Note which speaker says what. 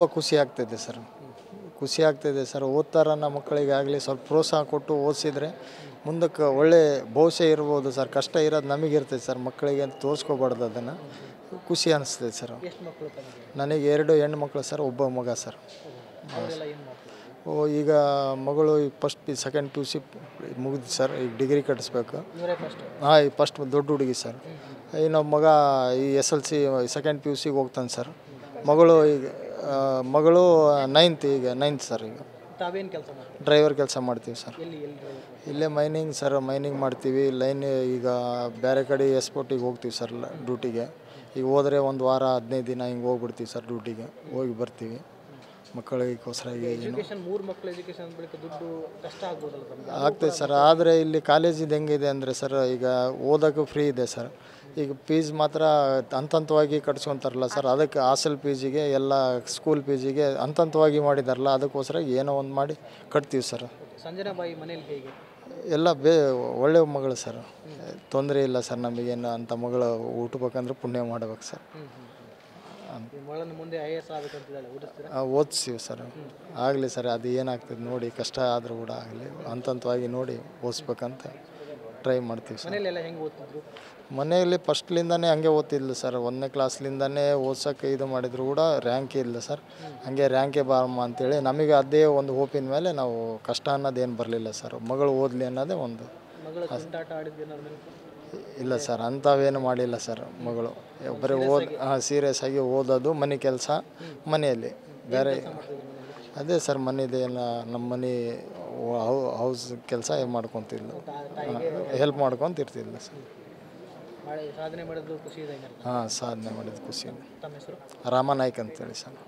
Speaker 1: ತುಂಬ ಖುಷಿ ಆಗ್ತಿದೆ ಸರ್. ಖುಷಿ ಆಗ್ತಿದೆ ಸರ್. ಓದ್ತಾರನ್ನ ಮಕ್ಕಳಿಗಾಗಲಿ ಸ್ವಲ್ಪ ಪ್ರೋತ್ಸಾಹ ಕೊಟ್ಟು ಓದಿಸಿದ್ರೆ ಮುಂದಕ್ಕೆ ಒಳ್ಳೆ ಭವಿಷ್ಯ ಇರ್ಬೋದು ಸರ್. ಕಷ್ಟ ಇರೋದು ನಮಗಿರ್ತೈತೆ ಸರ್, ಮಕ್ಕಳಿಗೆ ಅಂತ ತೋರಿಸ್ಕೋಬಾರ್ದು ಅದನ್ನು. ಖುಷಿ ಅನಿಸ್ತದೆ ಸರ್. ನನಗೆ 2 ಹೆಣ್ಣು ಮಕ್ಕಳು ಸರ್, ಒಬ್ಬ ಮಗ ಸರ್. ಈಗ ಮಗಳು first second P U C ಮುಗಿದು ಸರ್. ಈಗ ಡಿಗ್ರಿ ಕಟ್ಟಿಸ್ಬೇಕು. ಹಾಂ, ಈ ಫಸ್ಟ್ ದೊಡ್ಡ ಹುಡುಗಿ ಸರ್. ಇನ್ನೊಬ್ಬ ಮಗ ಈ SLC ಸೆಕೆಂಡ್ ಪಿ ಯು ಸಿಗೆ ಹೋಗ್ತಾನೆ ಸರ್. ಮಗಳು 9th ಸರ್. ಈಗ ಡ್ರೈವರ್ ಕೆಲಸ ಮಾಡ್ತೀವಿ ಸರ್. ಇಲ್ಲೇ ಮೈನಿಂಗ್ ಸರ್. ಮೈನಿಂಗ್ ಮಾಡ್ತೀವಿ. ಲೈನ್ ಈಗ ಬೇರೆ ಕಡೆ ಎಸ್ಪೋರ್ಟಿಗೆ ಹೋಗ್ತೀವಿ ಸರ್ ಡ್ಯೂಟಿಗೆ. ಈಗ ಹೋದರೆ ಒಂದು ವಾರ 15 ದಿನ ಹಿಂಗೆ ಹೋಗ್ಬಿಡ್ತೀವಿ ಸರ್ ಡ್ಯೂಟಿಗೆ. ಹೋಗಿ ಬರ್ತೀವಿ ಮಕ್ಕಳಿಗೋಸ್ಕರ. ಆಗ್ತದೆ ಸರ್. ಆದರೆ ಇಲ್ಲಿ ಕಾಲೇಜಿದು ಹೆಂಗಿದೆ ಅಂದರೆ ಸರ್, ಈಗ ಓದೋಕ್ಕೂ ಫ್ರೀ ಇದೆ ಸರ್. ಈಗ ಫೀಸ್ ಮಾತ್ರ ಹಂತವಾಗಿ ಕಟ್ಸ್ಕೊತಾರಲ್ಲ ಸರ್. ಅದಕ್ಕೆ ಹಾಸ್ಟೆಲ್ ಫೀಸಿಗೆ ಎಲ್ಲ ಸ್ಕೂಲ್ ಫೀಸಿಗೆ ಹಂತವಾಗಿ ಮಾಡಿದಾರಲ್ಲ, ಅದಕ್ಕೋಸ್ಕರ ಏನೋ ಒಂದು ಮಾಡಿ ಕಟ್ತೀವಿ ಸರ್.
Speaker 2: ಸಂಜನಾಬಾಯಿ ಮನೇಲಿ ಹೇಗೆ?
Speaker 1: ಎಲ್ಲ ಒಳ್ಳೆ ಮಗಳು ಸರ್. ತೊಂದರೆ ಇಲ್ಲ ಸರ್. ನಮಗೇನು ಅಂಥ ಮಗಳು ಹುಟ್ಟಬೇಕಂದ್ರೆ ಪುಣ್ಯ ಮಾಡ್ಬೇಕು ಸರ್. ಓದಿಸ್ತೀವಿ ಸರ್. ಆಗಲಿ ಸರ್. ಅದು ಏನಾಗ್ತದೆ ನೋಡಿ, ಕಷ್ಟ ಆದರೂ ಕೂಡ ಆಗಲಿ ಹಂತವಾಗಿ ನೋಡಿ ಓದಿಸ್ಬೇಕಂತ ಟ್ರೈ ಮಾಡ್ತೀವಿ ಸರ್. ಮನೆಯಲ್ಲಿ ಫಸ್ಟ್ಲಿಂದನೇ ಹಂಗೆ ಓದ್ತಿದ್ಲು ಸರ್. 1ನೇ ಕ್ಲಾಸ್ಲಿಂದನೇ ಓದ್ಸೋಕ್ಕೆ ಇದು ಮಾಡಿದ್ರು ಕೂಡ ರ್ಯಾಂಕೇ ಇಲ್ಲ ಸರ್. ಹಾಗೆ ರ್ಯಾಂಕೇ ಬಾರಮ್ಮ ಅಂತೇಳಿ ನಮಗೆ ಅದೇ ಒಂದು ಹೋಪಿನ ಮೇಲೆ ನಾವು ಕಷ್ಟ ಅನ್ನೋದೇನು ಬರಲಿಲ್ಲ ಸರ್. ಮಗಳು ಓದಲಿ ಅನ್ನೋದೇ ಒಂದು. ಇಲ್ಲ ಸರ್, ಅಂಥವೇನು ಮಾಡಿಲ್ಲ ಸರ್. ಮಗಳು ಬರೀ ಸೀರಿಯಸ್ ಆಗಿ ಓದೋದು, ಮನೆ ಕೆಲಸ, ಮನೆಯಲ್ಲಿ ಬೇರೆ ಅದೇ ಸರ್. ಮನೆದೇನು ನಮ್ಮ ಮನೆ ಹೌಸ್ ಕೆಲಸ ಮಾಡ್ಕೊತಿದ್ಲು, ಹೆಲ್ಪ್ ಮಾಡ್ಕೊತಿರ್ತಿದ್ಲು ಸರ್.
Speaker 2: ಸಾಧನೆ ಮಾಡಿದ್ದು ಖುಷಿ ಇದೆ.
Speaker 1: ಹಾಂ, ಸಾಧನೆ ಮಾಡಿದ್ದು ಖುಷಿ. ರಾಮನಾಯ್ಕ ಅಂತೇಳಿ ಸರ್.